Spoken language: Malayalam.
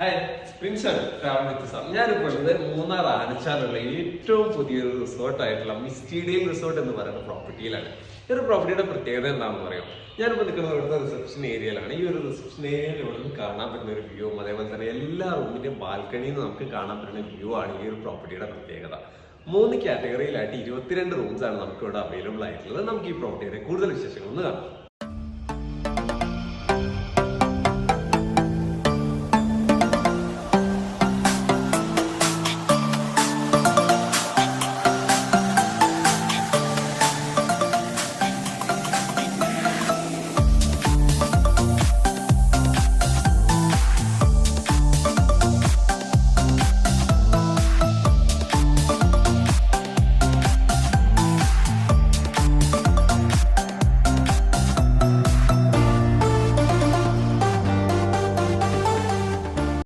Hi Prinson travel with Sam. ഞാനിപ്പോൾ ഉള്ളത് മൂന്നാർ ആനച്ചാലുള്ള ഏറ്റവും പുതിയൊരു റിസോർട്ടായിട്ടുള്ള മിസ്റ്റീഡിയൽ റിസോർട്ട് എന്ന് പറയുന്ന പ്രോപ്പർട്ടിയിലാണ്. ഈ ഒരു പ്രോപ്പർട്ടിയുടെ പ്രത്യേകത എന്താണെന്ന് പറയാം. ഞാനിപ്പോൾ നിൽക്കുന്നത് ഇവിടുത്തെ റിസപ്ഷൻ ഏരിയയിലാണ്. ഈ ഒരു റിസപ്ഷൻ ഏരിയയിൽ ഇവിടെ നിന്ന് കാണാൻ പറ്റുന്ന ഒരു വ്യൂവും അതേപോലെ തന്നെ എല്ലാ റൂമിന്റെയും ബാൽക്കണിയിൽ നിന്ന് നമുക്ക് കാണാൻ പറ്റുന്ന വ്യൂ ആണ് ഈ ഒരു പ്രോപ്പർട്ടിയുടെ പ്രത്യേകത. 3 കാറ്റഗറിയിലായിട്ട് 22 റൂംസ് ആണ് നമുക്ക് ഇവിടെ അവൈലബിൾ ആയിട്ടുള്ളത്. നമുക്ക് ഈ പ്രോപ്പർട്ടിയുടെ കൂടുതൽ വിശേഷങ്ങൾ ഒന്ന് കാണാം.